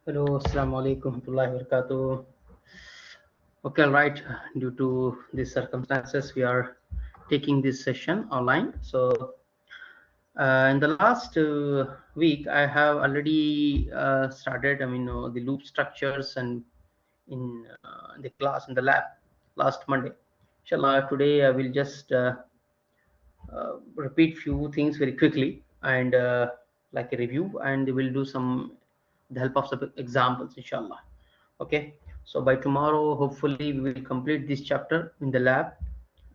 Hello, Assalamu alaikum warahmatullahi wabarakatuh. Okay, all right. Due to these circumstances, we are taking this session online. So, in the last week, I have already started. the loop structures and in the class in the lab last Monday. Inshallah, today I will just repeat few things very quickly and like a review, and we'll do some the help of some examples, inshallah. Okay, so by tomorrow hopefully we will complete this chapter in the lab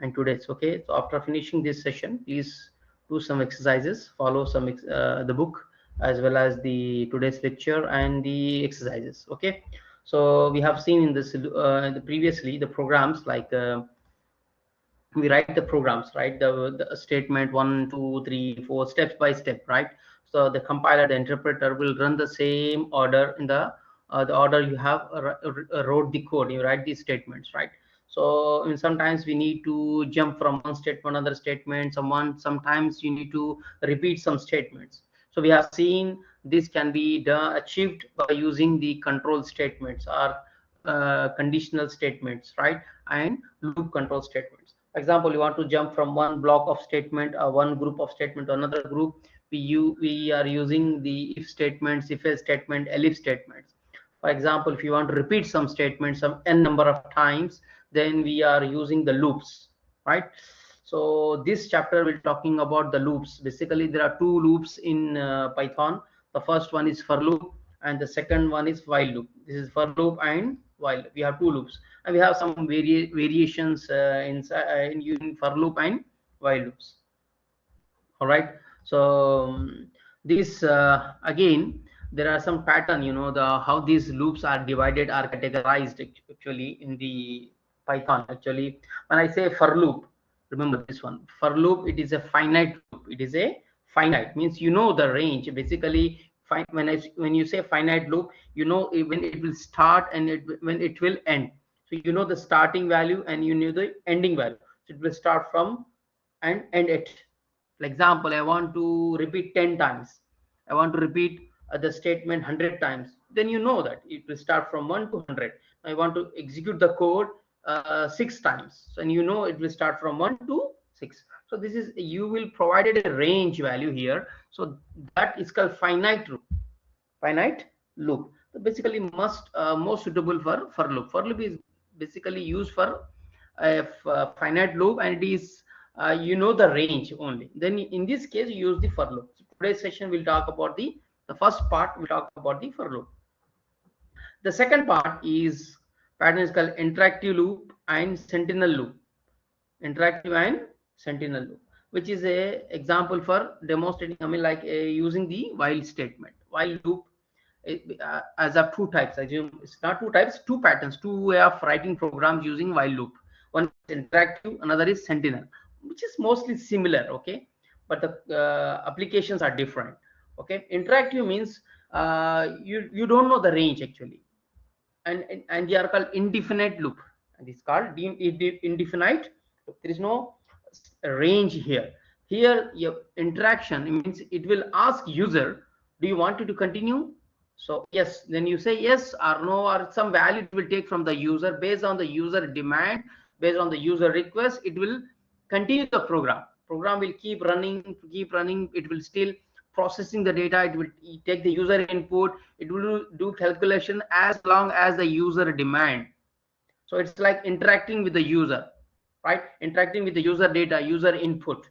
and today's okay. So after finishing this session, please do some exercises, follow the book as well as the today's lecture and the exercises. Okay, so we have seen in this previously the programs like we write the programs, right? The statement 1 2 3 4 steps by step, right? So the compiler, the interpreter will run the same order in the order you have wrote the code. You write these statements, right? So sometimes we need to jump from one statement to another statement. Sometimes you need to repeat some statements. So we have seen this can be achieved by using the control statements or conditional statements, right? And loop control statements. For example, you want to jump from one block of statement or one group of statement to another group. We are using the if statements, if else statement, elif statements. For example, if you want to repeat some statements some n number of times, then we are using the loops, right? So this chapter will talking about the loops. Basically, there are two loops in Python. The first one is for loop, and the second one is while loop. This is for loop and while. We have two loops, and we have some variations in using for loop and while loops. All right. So this again, there are some pattern. The how these loops are divided are categorized actually in the Python. Actually, when I say for loop, remember this one. For loop, it is a finite loop. It is a finite means the range. Basically, when you say finite loop, when it will start and when it will end. So the starting value and you know the ending value. So it will start from and end it. For example, I want to repeat 10 times. I want to repeat the statement 100 times. Then you know that it will start from 1 to 100. I want to execute the code 6 times. So, and it will start from 1 to 6. So this is, you will provided a range value here. So that is called finite loop. Finite loop. So basically most suitable for loop. For loop is basically used for a finite loop, and it is the range only. Then in this case you use the for loop. So today's session will talk about the first part. We'll talk about the for loop. The second part is pattern is called interactive loop and sentinel loop. Interactive and sentinel loop, which is a example for demonstrating, like using the while statement. While loop as of two types. I assume it's not two types, two patterns, two way of writing programs using while loop. One is interactive, another is sentinel, which is mostly similar, okay, but the applications are different. Okay, interactive means you don't know the range actually, and they are called indefinite loop, and it's called indefinite loop. There is no range here. Here your interaction means it will ask user, do you want to continue? So yes, then you say yes or no, or some value it will take from the user. Based on the user demand, based on the user request, it will continue the program will keep running. It will still processing the data. It will take the user input. It will do calculation as long as the user demand. So it's like interacting with the user, right? Interacting with the user data, user input.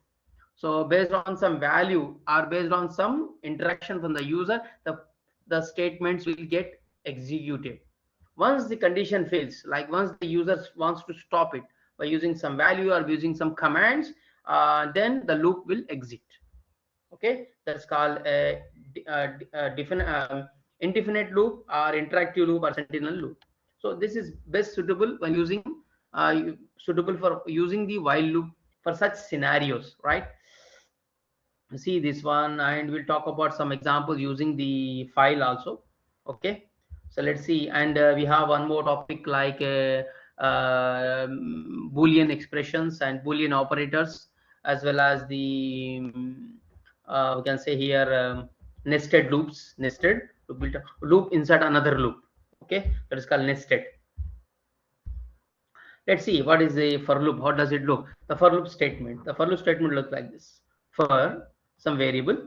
So based on some value or based on some interaction from the user, the statements will get executed. Once the condition fails, like once the user wants to stop it by using some value or using some commands, then the loop will exit. Okay, that's called a, indefinite loop or interactive loop or sentinel loop. So this is best suitable when using suitable for using the while loop for such scenarios, right? See this one, and we'll talk about some examples using the file also. Okay, so let's see. And we have one more topic like boolean expressions and boolean operators, as well as the we can say here nested loops. Nested loop inside another loop. Okay, that is called nested. Let's see what is the for loop. How does it look? The for loop statement. The for loop statement looks like this. For some variable,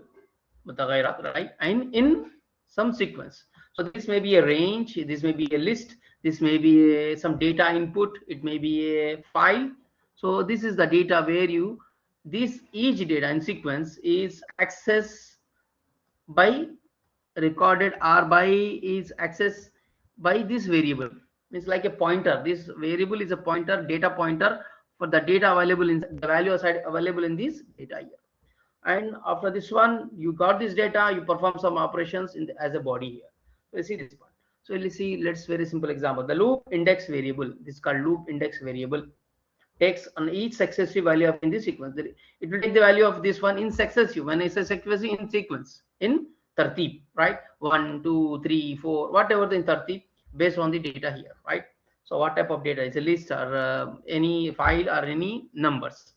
right, and in some sequence. So this may be a range, this may be a list, this may be some data input, it may be a file. So this is the data where each data in sequence is accessed by recorded or by is accessed by this variable. It's like a pointer. This variable is a pointer, data pointer for the data available in the value side available in this data here. And after this one, you got this data, you perform some operations as a body here. So you see this part. So let's very simple example. The loop index variable, this is called loop index variable, takes on each successive value of in this sequence. It will take the value of this one in successive. When I say successive, in sequence, in tartib, right? 1, 2, 3, 4, whatever the in tartib, based on the data here, right? So what type of data is a list or any file or any numbers?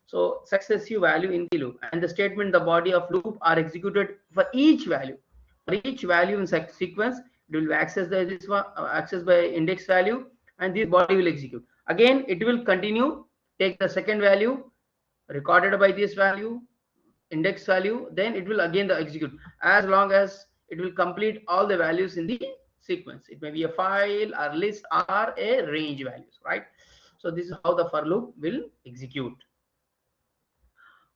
So successive value in the loop, and the statement, the body of loop are executed for each value. For each value in sequence, it will access this one accessed by index value, and this body will execute. Again, it will continue, take the second value recorded by this value, index value, then it will again execute as long as it will complete all the values in the sequence. It may be a file or list or a range values, right? So this is how the for loop will execute.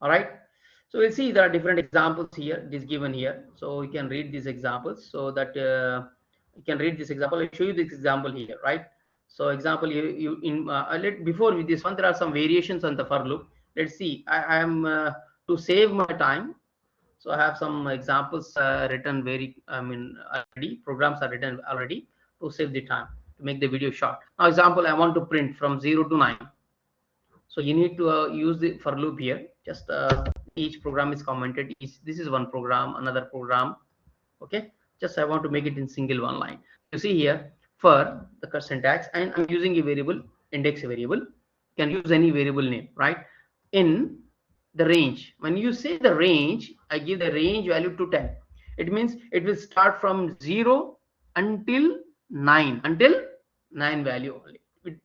All right, so we'll see there are different examples here. It is given here, so you can read these examples so that you can read this example. I'll show you this example here, right? So example, before with this one, there are some variations on the for loop. Let's see. I am to save my time, so I have some examples written already. Programs are written already to save the time, to make the video short. Now example, I want to print from 0 to 9. So you need to use the for loop here. Just each program is commented. This is one program, another program. Okay, just I want to make it in single one line. You see here for the syntax, and I'm using a variable, index variable. You can use any variable name, right? In the range, when you say the range, I give the range value to 10. It means it will start from 0 until 9, value only.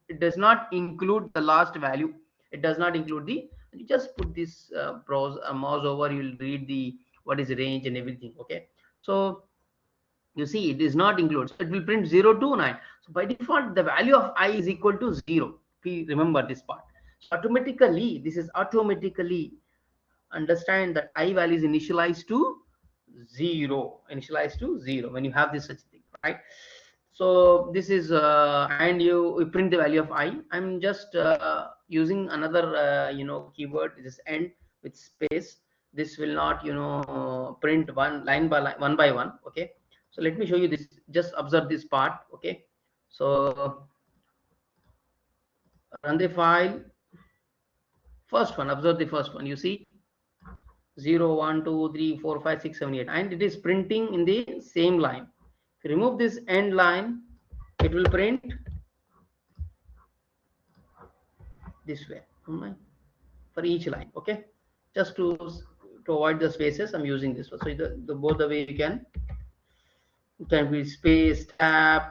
It does not include the last value. It does not include the, you just put this mouse over, you will read the what is the range and everything. Okay, so you see it is not included, so it will print 0 to 9. So by default the value of I is equal to 0. Please remember this part. So automatically, this is automatically understand that I value is initialized to 0, when you have this such thing, right? So this is and you print the value of I. I'm just using another keyword, this end with space. This will not print one line by line, one by one. Okay, so let me show you this. Just observe this part. Okay, so run the file. First one, observe the first one. You see 0, 1, 2, 3, 4, 5, 6, 7, 8, and it is printing in the same line. If you remove this end line, it will print this way for each line. Okay, just to avoid the spaces, I'm using this one. So the both the way you can be space, tab.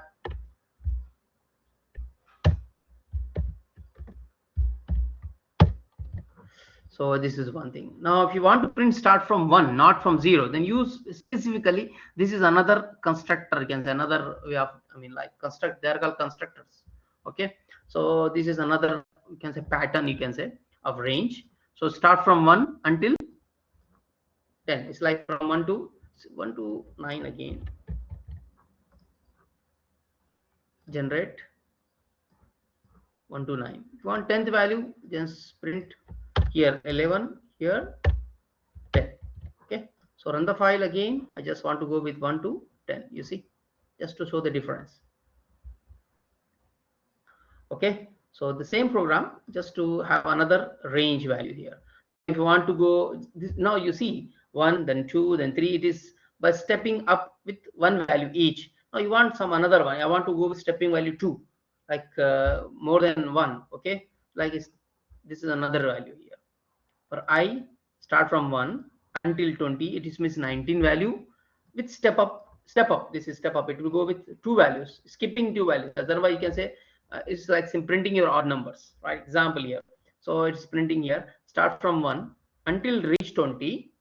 So this is one thing. Now if you want to print start from 1, not from 0, then use specifically, this is another constructor, you can say another way of, construct, they are called constructors. Okay, so this is another, you can say pattern, you can say, of range. So start from 1 until 10. It's like from 1 to 9 again. Generate 1 to 9. If you want 10th value, just print here 11, here 10. Okay, so run the file again. I just want to go with 1 to 10. You see, just to show the difference. Okay, so the same program, just to have another range value here. If you want to go now, you see 1, then 2, then 3. It is by stepping up with one value each. Now you want some another one. I want to go with stepping value 2, like more than 1. Okay, like this is another value here. For I, start from 1 until 20, it is means 19 value. with step up. This is step up. It will go with two values, skipping two values. Otherwise you can say it's like printing your odd numbers, right? Example here. So it's printing here, start from 1 until reach 20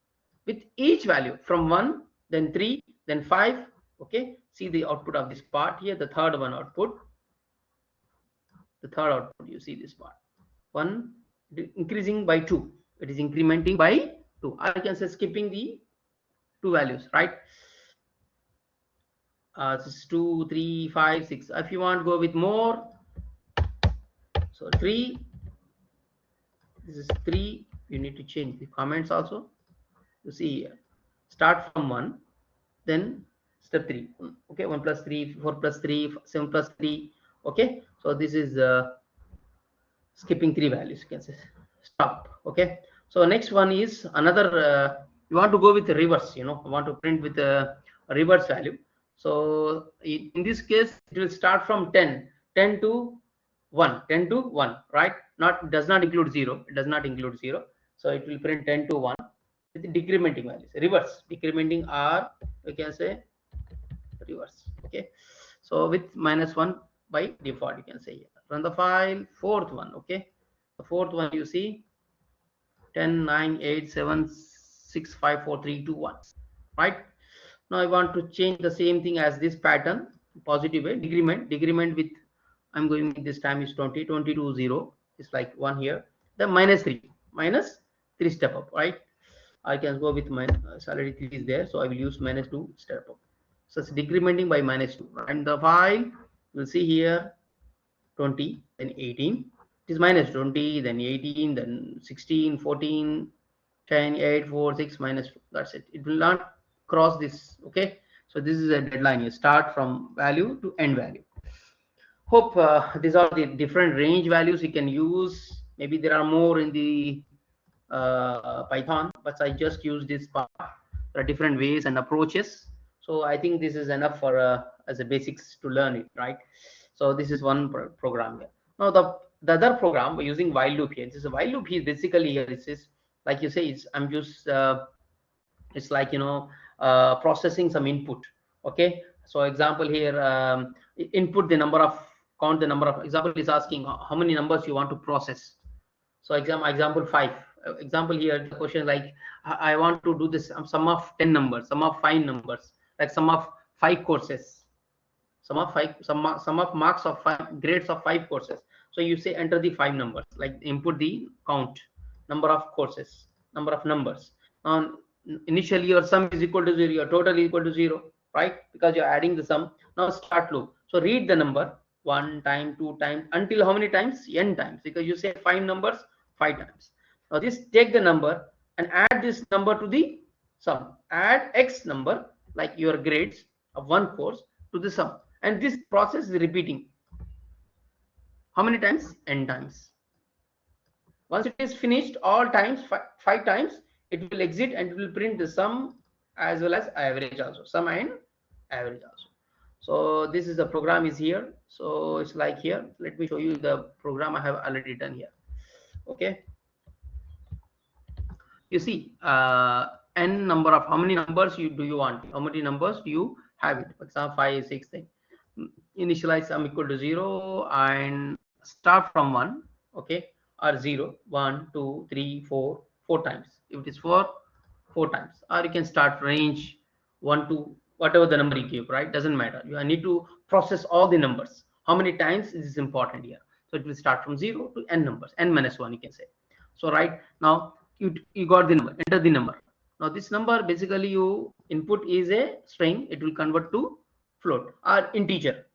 with each value from 1, then 3, then 5. Okay, see the output of this part here, the third one output. The third output, you see this part. 1 increasing by 2. It is incrementing by 2. I can say skipping the two values, right? This is 2, 3, 5, 6. If you want to go with more, so 3, this is 3. You need to change the comments also. You see here, start from 1, then step 3. Okay, 1 plus 3, 4 plus 3, 7 plus 3. Okay, so this is skipping 3 values, you can say stop. Okay, so next one is another you want to go with the reverse, you want to print with a reverse value. So in this case it will start from 10 to 1, 10 to 1, right? Not, does not include 0. It does not include 0. So it will print 10 to 1 with decrementing values, reverse decrementing, or you can say reverse. Okay, so with -1 by default, you can say here. Run the file. Fourth one. Okay, the fourth one, you see 10, 9, 8, 7, 6, 5, 4, 3, 2, 1, right? Now I want to change the same thing as this pattern, positive way, decrement with, I'm going with this time is 20 to 0. It's like 1 here, the -3 step up, right? I can go with my salary 3 is there, so I will use -2 step up. So it's decrementing by -2. And the file, you'll see here 20, then 18. It is -20, then 18, then 16, 14, 10, 8, 4, 6, -2. That's it. It will not cross this. Okay. So this is a deadline. You start from value to end value. Hope these are the different range values you can use. Maybe there are more in the Python, but I just use this part. There are different ways and approaches. So I think this is enough for as a basics to learn it, right? So this is one program here. Now the other program, we're using while loop here. This is a while loop here. Basically here it is, like you say, I'm just it's like processing some input. Okay, so example here, input the number of, count the number of, example is asking how many numbers you want to process. So example 5. Example here, the question like I want to do this sum of 10 numbers, sum of 5 numbers, like sum of 5 courses, sum of marks of 5 grades of 5 courses. So you say enter the 5 numbers, like input the count, number of courses, number of numbers. Initially your sum is equal to 0, your total is equal to 0, right? Because you're adding the sum. Now start loop. So read the number 1 time, 2 times, until how many times? N times, because you say 5 numbers 5 times. Now this, take the number and add this number to the sum. Add X number, like your grades of one course, to the sum. And this process is repeating. How many times? N times. Once it is finished all times, 5 times, it will exit and it will print the sum as well as average also. Sum and average also. So this is the program is here. So it's like here. Let me show you the program I have already done here. Okay. You see n number of, how many numbers do you want? How many numbers do you have it? For example, 5, 6. Then initialize sum equal to 0 and start from 1. Okay, or 0, 1, 2, 3, 4 times. If it is 4 times, or you can start range 1 to whatever the number you give, right? Doesn't matter. You need to process all the numbers. How many times is important here? So it will start from 0 to n numbers, n minus 1, you can say. So right now you got the number, enter the number. Now this number, basically you input is a string, it will convert to float or integer.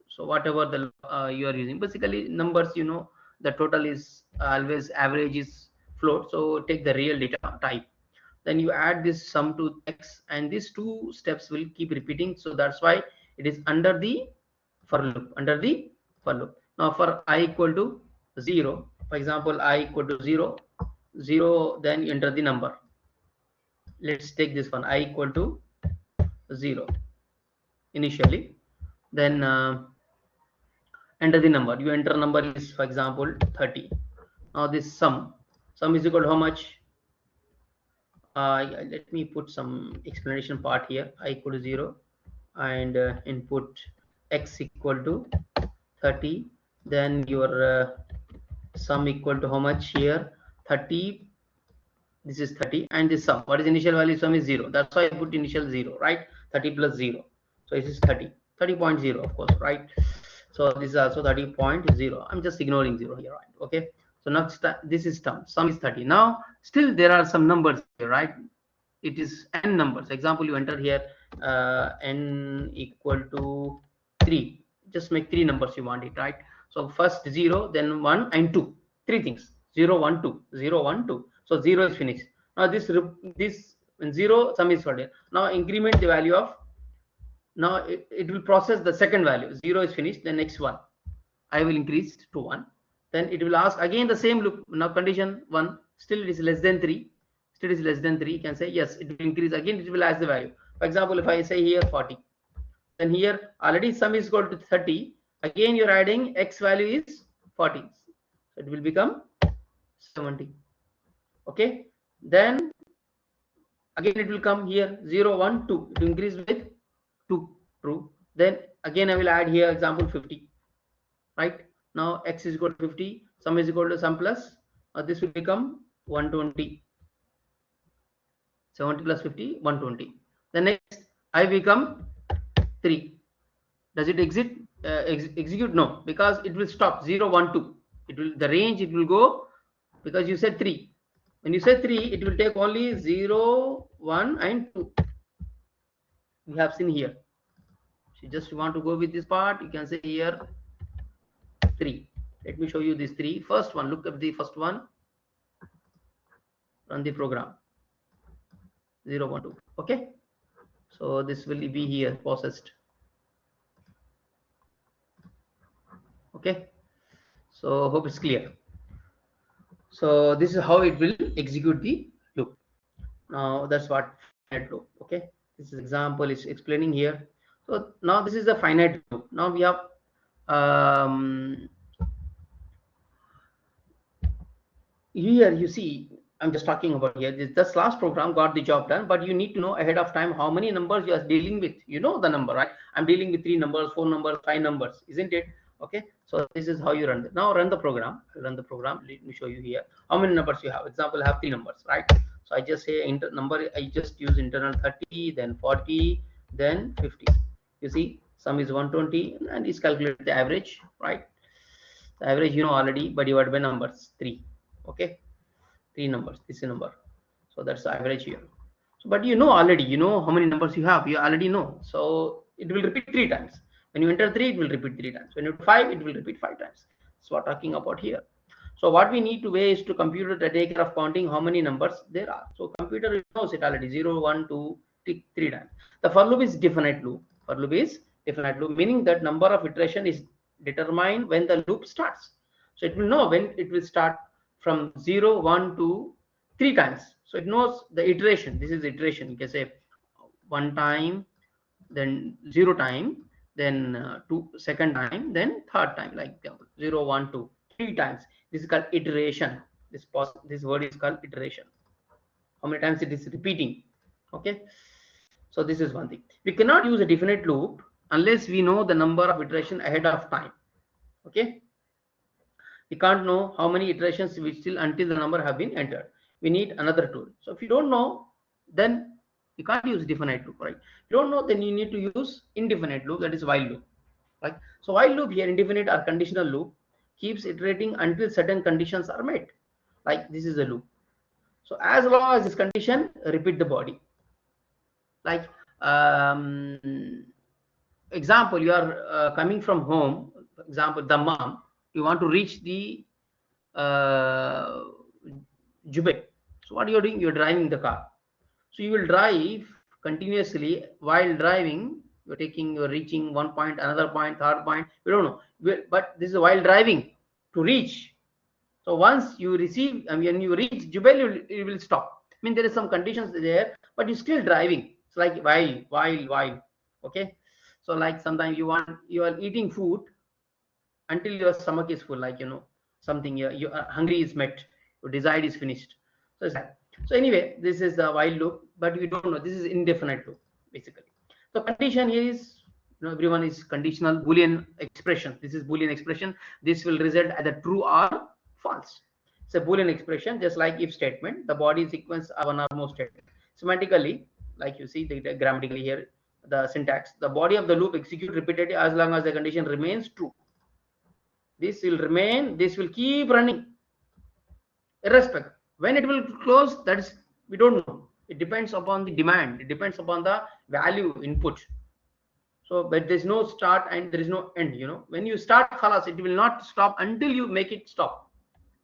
So whatever the you are using, basically numbers, the total is always, average is float, so take the real data type. Then you add this sum to X, and these two steps will keep repeating. So that's why it is under the for loop, Now for I equal to 0, for example, I equal to 0, then enter the number. Let's take this one, I equal to 0 initially, then enter the number. You enter number is, for example, 30. Now this sum is equal to how much? Let me put some explanation part here. I equal to 0 and input x equal to 30. Then your sum equal to how much here? 30. This is 30 and this sum. What is initial value? Sum is 0. That's why I put initial 0, right? 30 plus 0. So this is 30. 30.0, of course, right? So this is also 30.0. I'm just ignoring 0 here, right? Okay. So next, this is sum is 30. Now, still there are some numbers here, right? It is n numbers. Example, you enter here n equal to 3. Just make 3 numbers you want it, right? So first 0, then 1 and 2. 3 things. 0, 1, 2. 0, 1, 2. So 0 is finished. Now this when 0, sum is sorted. Now increment the value of, now it will process the second value. 0 is finished, the next one I will increase to 1. Then it will ask again the same loop. Now condition 1, still it is less than 3. Still is less than 3. You can say yes, it will increase again. It will ask the value. For example, if I say here 40, then here already sum is equal to 30. Again you're adding x value is 40. So it will become 70. Okay. Then again it will come here 0, 1, 2. It will increase with 2. True. Then again I will add here example 50. Right. Now x is equal to 50. Sum is equal to sum plus. This will become 120. 70 plus 50, 120. The next I become 3. Does it execute? No, because it will stop 0, 1, 2. It will, the range it will go, because you said 3. When you say 3, it will take only 0, 1 and 2. We have seen here. If you just want to go with this part, you can say here 3. Let me show you this 3. First one, look at the first one. Run the program. 0, 1, 2. Okay. So this will be here processed. Okay. So hope it's clear. So this is how it will execute the loop. Now that's what finite loop. Okay. This is example is explaining here. So now this is the finite loop. Now we have here you see, I'm just talking about here. This last program got the job done, but you need to know ahead of time how many numbers you are dealing with. You know the number, right? I'm dealing with 3 numbers, 4 numbers, 5 numbers, isn't it? Okay. So this is how you run it. Now run the program. Run the program. Let me show you here how many numbers you have. Example, I have 3 numbers, right? So I just say number. I just use internal 30, then 40, then 50. You see, sum is 120, and is calculated the average, right? The average you know already, but divided by numbers 3. Okay, 3 numbers. This is a number. So that's the average here. So, but you know already, you know how many numbers you have. You already know. So it will repeat 3 times. When you enter 3, it will repeat 3 times. When you enter 5, it will repeat 5 times. So we're talking about here. So what we need to weigh is to computer to take care of counting how many numbers there are. So computer knows it already 0, 1, 2, 3 times. The for loop is definite loop. For loop is definite loop, meaning that number of iteration is determined when the loop starts. So it will know when it will start from 0, 1, 2, 3 times. So it knows the iteration. This is the iteration. You can say 1 time, then 0 time, then 2 second time, then third time, like 0, 1, 2, 3 times. This is called iteration. This word is called iteration. How many times it is repeating? Okay. So this is one thing. We cannot use a definite loop unless we know the number of iteration ahead of time. Okay. We can't know how many iterations we still until the number have been entered. We need another tool. So if you don't know, then you can't use definite loop, right? If you don't know, then you need to use indefinite loop, that is while loop. Right? So while loop here, indefinite or conditional loop, keeps iterating until certain conditions are met. Like this is a loop. So as long as this condition, repeat the body. Like example, you are coming from home. For example, the mom. You want to reach the Jubail. So what you are doing? You are driving the car. So you will drive continuously. While driving, you're reaching one point, another point, third point. We don't know, but this is while driving to reach. So once you receive, when you reach Jubail, you will stop. I mean, there is some conditions there, but you're still driving. It's like while. Okay. So like sometimes you are eating food until your stomach is full, like something, your hungry is met, your desire is finished. So it's that. So anyway, this is the while loop, but we don't know. This is indefinite loop basically. So condition here is, everyone is conditional Boolean expression. This is Boolean expression. This will result either true or false. It's a Boolean expression, just like if statement. The body sequence are one or more statement. Semantically, like you see, the grammatically here, the syntax. The body of the loop execute repeatedly as long as the condition remains true. This will remain. This will keep running, irrespective. When it will close, that is, we don't know. It depends upon the demand. It depends upon the value input. So, but there's no start and there is no end. When you start khalas, it will not stop until you make it stop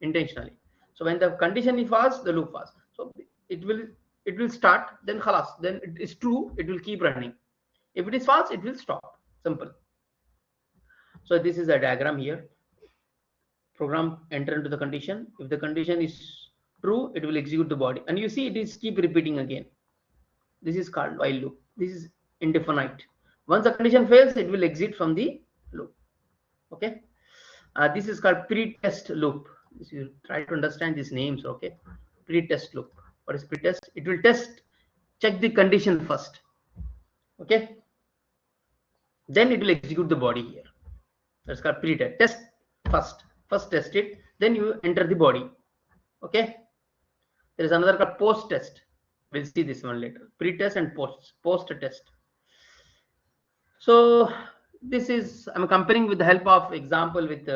intentionally. So when the condition is false, the loop false. So it will start, then khalas, then it is true, it will keep running. If it is false, it will stop. Simple. So this is a diagram here. Program enter into the condition. If the condition is true, it will execute the body, and you see it is keep repeating again. This is called while loop. This is indefinite. Once the condition fails, it will exit from the loop. Okay. This is called pre-test loop. You try to understand these names. Okay. Pre-test loop. What is pre-test? It will check the condition first. Okay. Then it will execute the body here. That's called pre-test. Test first test it, then you enter the body. Okay. There is another called post test. We'll see this one later. Pre-test and post test. So this is, I'm comparing with the help of example with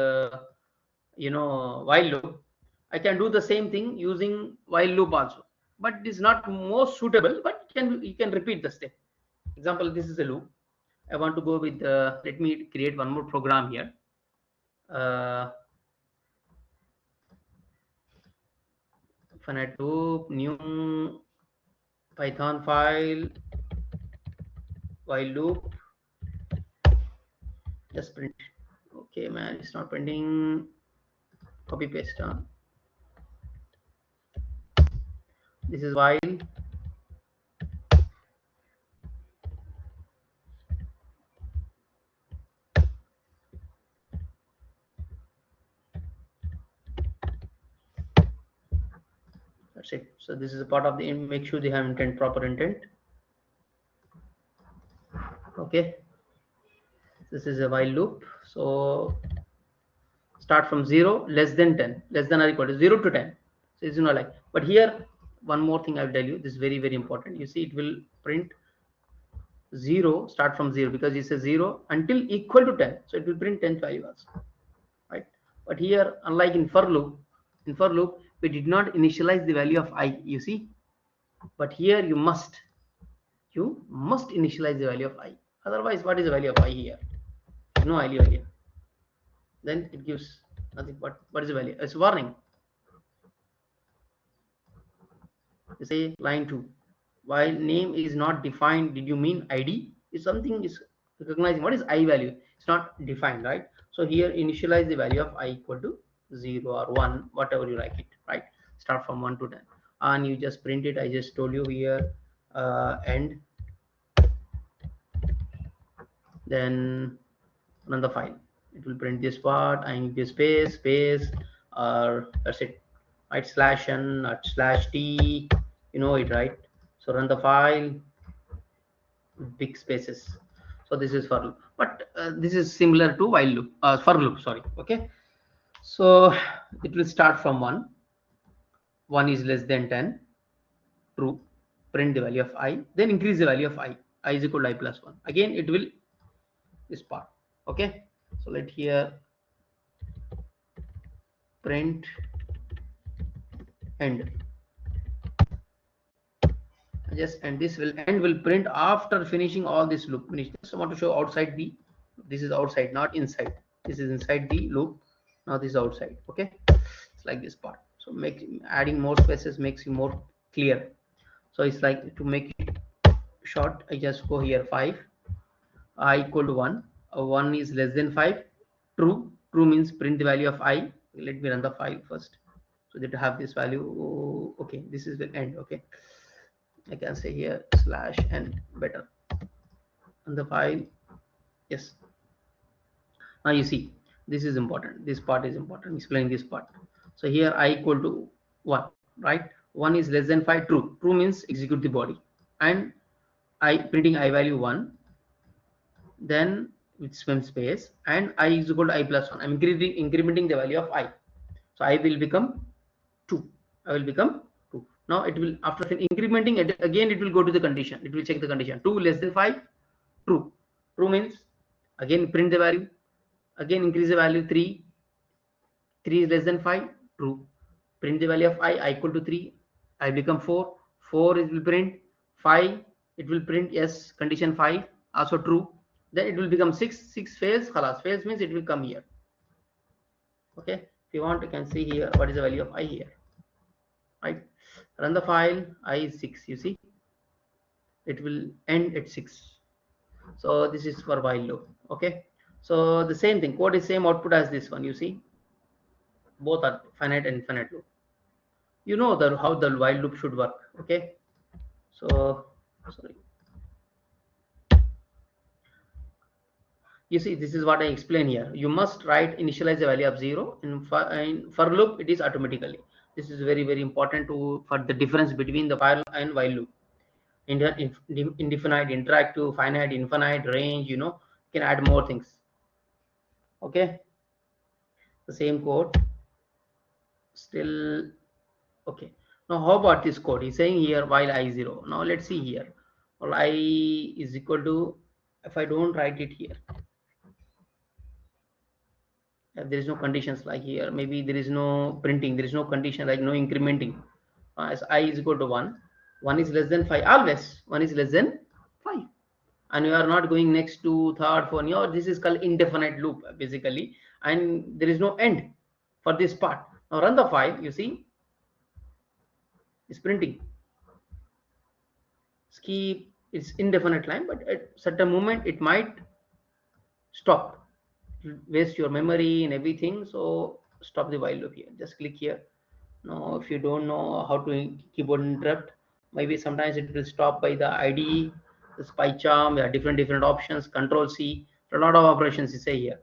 while loop. I can do the same thing using while loop also, but it is not most suitable, but you can repeat the step. Example, this is a loop. I want to go with let me create one more program here. Finite loop, new Python file, while loop, just print. Okay, man, it's not printing. Copy paste on. This is while. That's it. So this is a part of the, make sure they have intent, proper intent. Okay. This is a while loop. So start from 0, less than 10, less than or equal to 0 to 10. So it's like, but here one more thing I will tell you. This is very, very important. You see, it will print 0, start from 0, because it's a 0 until equal to 10. So it will print 10 value also, right? But here, unlike in for loop, we did not initialize the value of I, you see. But here you must initialize the value of I. Otherwise, what is the value of I here? No value here. Then it gives nothing. What is the value? It's warning. You say line 2. While name is not defined, did you mean ID? If something is recognizing, what is I value? It's not defined, right? So here initialize the value of I equal to 0 or 1, whatever you like it, right? Start from 1 to 10, and you just print it. I just told you here, end. Then run the file. It will print this part. I need this space, or that's it, right? /n or /t, you know it, right? So run the file, big spaces. So this is for loop, but this is similar to while loop, for loop, sorry. Okay, so it will start from 1 is less than 10, true, print the value of I, then increase the value of I is equal to I plus 1. Again it will this part. Okay, so let here print end. Just, and this will end will print after finishing all this loop. Just want to show outside the, this is outside, not inside. This is inside the loop. Now this is outside. Okay, it's like this part. So adding more spaces makes you more clear. So it's like, to make it short, I just go here 5, I equal to 1. 1 is less than 5. True means print the value of I. Let me run the file first, so that to have this value. Okay, this is the end. Okay, I can say here /n, better on the file. Yes, now you see this is important. This part is important, explain this part. So here I equal to 1, right? 1 is less than 5, true. True means execute the body. And I printing I value 1, then with swim space, and I is equal to I plus 1. I'm incrementing the value of I. So I will become 2. I will become 2. Now it will, after incrementing it, again it will go to the condition. It will check the condition. 2 less than 5, true. True means again print the value. Again increase the value 3. 3 is less than 5, true. Print the value of I equal to 3. I become 4. 4 it will print 5. It will print yes, condition 5 also true. Then it will become 6. 6 fails. Khalas. Fails means it will come here. Okay. If you want, you can see here what is the value of I here. Right. Run the file. I is 6. You see, it will end at 6. So this is for while loop. Okay. So the same thing. Code is same output as this one. You see, both are finite and infinite loop. You know how the while loop should work. Okay. So sorry. You see, this is what I explain here. You must write initialize the value of 0. In for loop, it is automatically. This is very, very important for the difference between the while and while loop. Indefinite, interactive, finite, infinite, range, you can add more things. Okay. The same code. Still, okay. Now, how about this code? He's saying here while I0. Now, let's see here. Well, I is equal to, if I don't write it here, there is no conditions like here. Maybe there is no printing. There is no condition like no incrementing. As I is equal to 1. 1 is less than 5. Always 1 is less than 5. And you are not going next to third, fourth. This is called indefinite loop basically. And there is no end for this part. Now run the file. You see, it's printing. Skip. It's indefinite line, but at certain moment it might stop. Waste your memory and everything. So stop the while loop here. Just click here. Now, if you don't know how to keyboard interrupt, maybe sometimes it will stop by the IDE, the PyCharm. There are different options. Control C. A lot of operations you say here.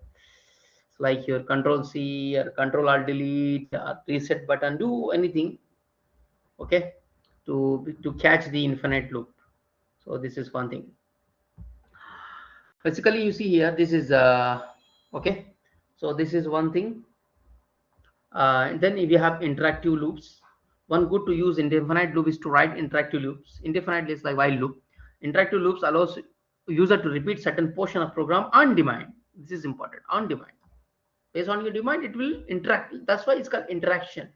It's like your Control C or Control Alt Delete, reset button. Do anything. Okay, to catch the infinite loop. So this is one thing. Basically, you see here. This is okay. So this is one thing. And then if you have interactive loops, one good to use indefinite loop is to write interactive loops. Indefinite is like while loop. Interactive loops allows user to repeat certain portion of program on demand. This is important. On demand, based on your demand, it will interact. That's why it's called interaction.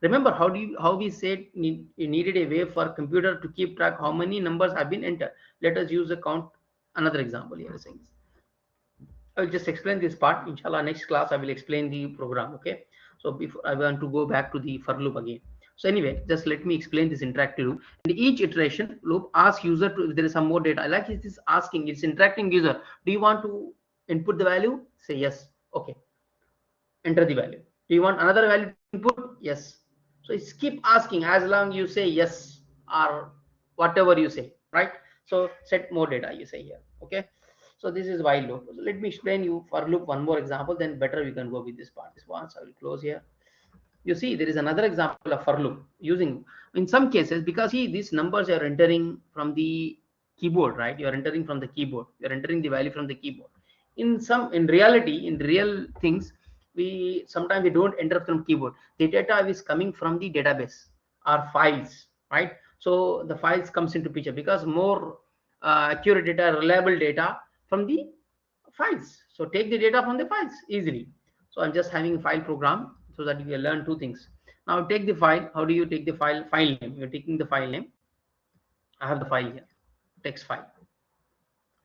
Remember how we said you needed a way for computer to keep track how many numbers have been entered. Let us use a count. Another example here. I will just explain this part. Inshallah, next class I will explain the program. Okay. So before I want to go back to the for loop again. So anyway, just let me explain this interactive loop. In each iteration, loop asks user to, if there is some more data. Like it is asking, it's interacting user. Do you want to input the value? Say yes. Okay. Enter the value. Do you want another value to input? Yes. So it's keep asking as long you say yes or whatever you say, right? So set more data you say here. Okay. So this is while loop. So let me explain you for loop one more example, then better we can go with this part. This once I will close here. You see, there is another example of for loop using in some cases, because see these numbers are entering from the keyboard, right? You are entering from the keyboard. You are entering the value from the keyboard. In reality, in real things, we sometimes we don't enter from keyboard. The data is coming from the database or files, right? So the files comes into picture because more accurate data, reliable data from the files. So take the data from the files easily. So I'm just having a file program so that you can learn two things. Now take the file. How do you take the file name? You're taking the file name. I have the file here, text file.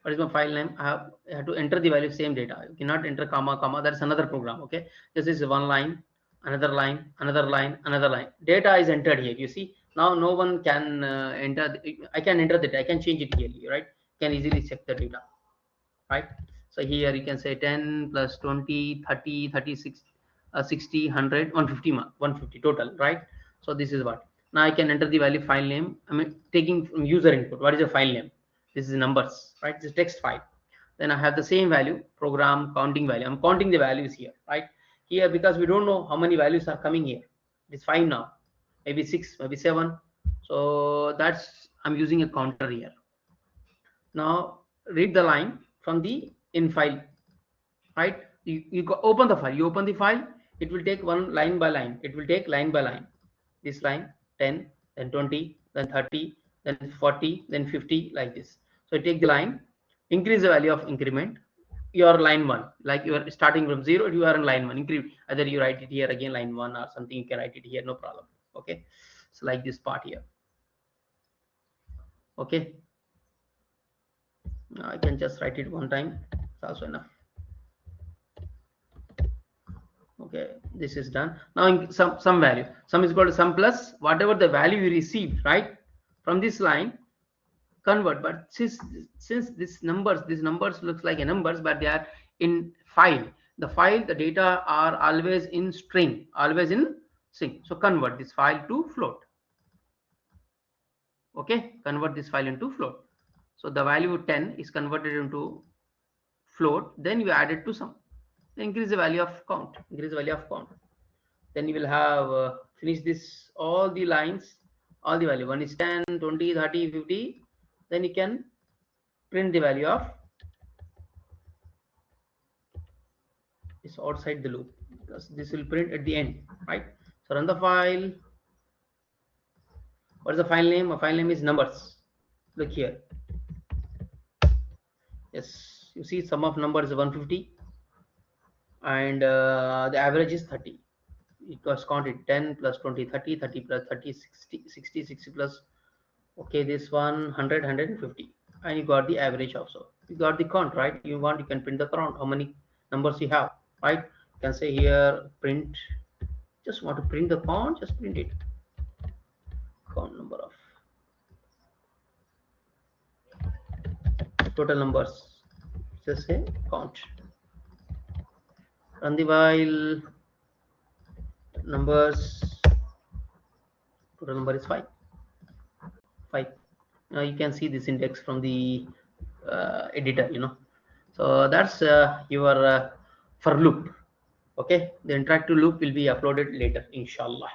What is my file name? I have to enter the value, same data. You cannot enter comma. That's another program. Okay, this is one line, another line, another line, another line. Data is entered here. You see, now no one can enter. I can enter the data. I can change it here, right? Can easily check the data, right? So here you can say 10 plus 20, 30, 36, 60, 100, 150, 150 total, right? So this is what. Now I can enter the value file name. I mean, taking from user input. What is the file name? This is numbers, right? This is text file. Then I have the same value, program counting value. I'm counting the values here, right? Here, because we don't know how many values are coming here. It's 5 now. maybe 6, maybe 7. So that's, I'm using a counter here. Now read the line from the in file, right? You open the file, you open the file, it will take one line by line, it will take line by line. This line 10, then 20, then 30, then 40, then 50, like this. So take the line, increase the value of increment. Your line 1, like you are starting from 0, you are in line 1, increase, either you write it here again line 1 or something, you can write it here, no problem. Okay, so like this part here. Okay, I can just write it one time, it's also enough. Okay, this is done. Now in some value, sum is equal to sum plus whatever the value you received, right, from this line, convert. But since these numbers looks like a numbers, but they are in file. The data are always in string, always in string. So convert this file to float. Okay, convert this file into float. So the value 10 is converted into float, then you add it to sum, increase the value of count, then you will have finish this, all the lines, all the value, 1 is 10, 20, 30, 50, then you can print the value of this outside the loop, because this will print at the end, right? So run the file. What is the file name? A file name is numbers. Look here. Yes, you see sum of numbers is 150 and the average is 30. It was counted 10 plus 20, 30, 30 plus 30, 60, 60, 60 plus, okay, this one 100, 150, and you got the average also. You got the count, right? You want, you can print the count, how many numbers you have, right? You can say here print, just want to print the count, just print it, count number of total numbers, just say count. Run the while, numbers, total number is 5. Now you can see this index from the editor, so that's your for loop. Okay, the interactive loop will be uploaded later, inshallah.